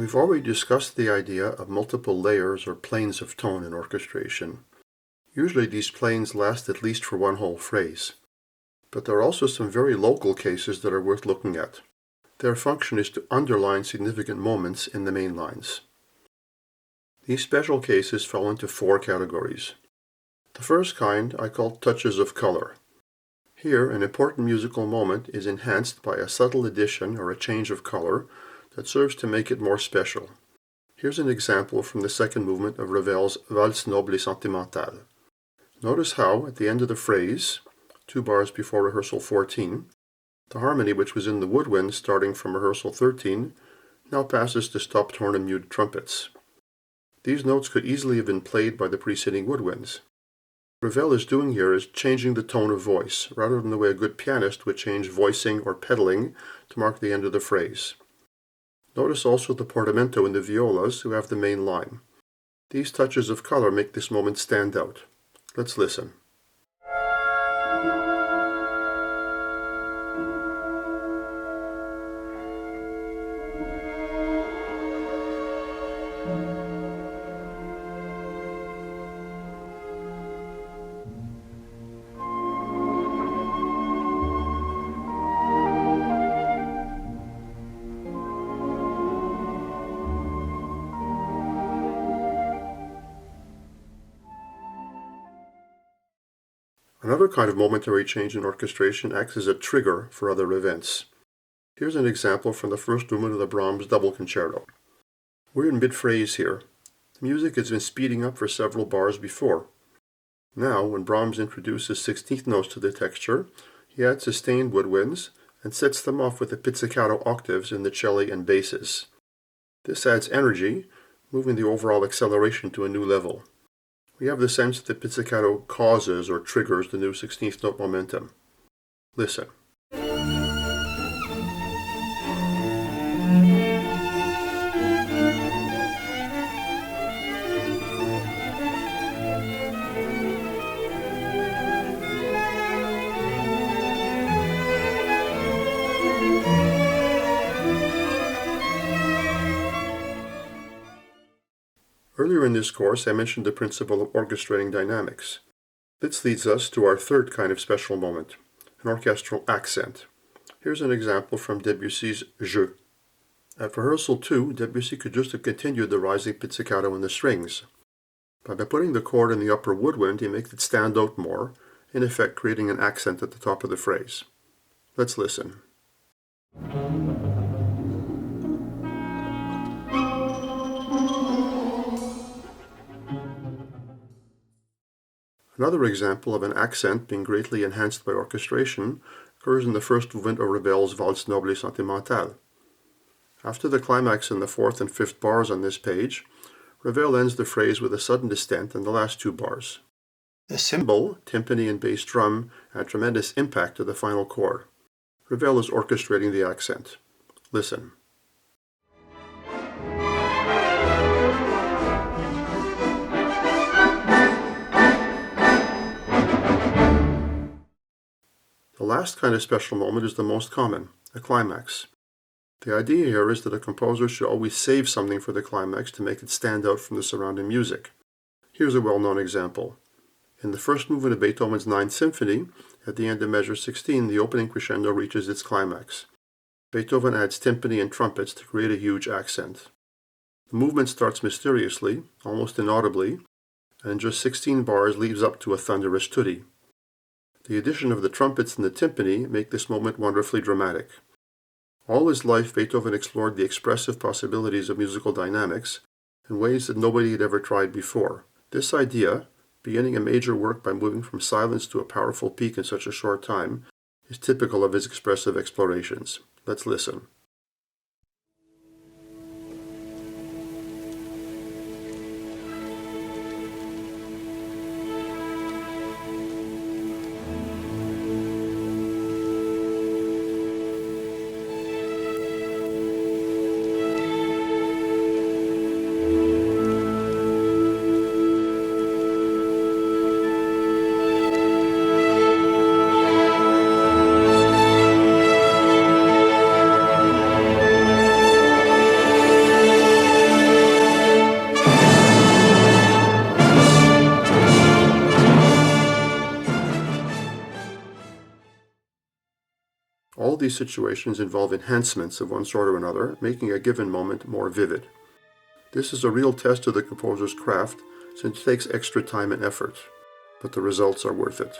We've already discussed the idea of multiple layers or planes of tone in orchestration. Usually these planes last at least for one whole phrase. But there are also some very local cases that are worth looking at. Their function is to underline significant moments in the main lines. These special cases fall into four categories. The first kind I call touches of color. Here, an important musical moment is enhanced by a subtle addition or a change of color that serves to make it more special. Here's an example from the second movement of Ravel's Valse noble et sentimentale. Notice how, at the end of the phrase, 2 bars before rehearsal 14, the harmony which was in the woodwind starting from rehearsal 13 now passes to stopped horn and muted trumpets. These notes could easily have been played by the preceding woodwinds. What Ravel is doing here is changing the tone of voice, rather than the way a good pianist would change voicing or pedaling to mark the end of the phrase. Notice also the portamento in the violas who have the main line. These touches of color make this moment stand out. Let's listen. Another kind of momentary change in orchestration acts as a trigger for other events. Here's an example from the first movement of the Brahms double concerto. We're in mid-phrase here. The music has been speeding up for several bars before. Now, when Brahms introduces 16th notes to the texture, he adds sustained woodwinds and sets them off with the pizzicato octaves in the celli and basses. This adds energy, moving the overall acceleration to a new level. We have the sense that the pizzicato causes or triggers the new 16th note momentum. Listen. Earlier in this course, I mentioned the principle of orchestrating dynamics. This leads us to our third kind of special moment, an orchestral accent. Here's an example from Debussy's Jeu. At rehearsal 2, Debussy could just have continued the rising pizzicato in the strings. But by putting the chord in the upper woodwind, he makes it stand out more, in effect creating an accent at the top of the phrase. Let's listen. Another example of an accent being greatly enhanced by orchestration occurs in the first movement of Ravel's Valse noble et sentimentale. After the climax in the 4th and 5th bars on this page, Ravel ends the phrase with a sudden descent in the last 2 bars. The cymbal, timpani, and bass drum add tremendous impact to the final chord. Ravel is orchestrating the accent. Listen. The last kind of special moment is the most common, a climax. The idea here is that a composer should always save something for the climax to make it stand out from the surrounding music. Here's a well-known example. In the first movement of Beethoven's Ninth Symphony, at the end of measure 16, the opening crescendo reaches its climax. Beethoven adds timpani and trumpets to create a huge accent. The movement starts mysteriously, almost inaudibly, and in just 16 bars leads up to a thunderous tutti. The addition of the trumpets and the timpani make this moment wonderfully dramatic. All his life, Beethoven explored the expressive possibilities of musical dynamics in ways that nobody had ever tried before. This idea, beginning a major work by moving from silence to a powerful peak in such a short time, is typical of his expressive explorations. Let's listen. All these situations involve enhancements of one sort or another, making a given moment more vivid. This is a real test of the composer's craft, since it takes extra time and effort, but the results are worth it.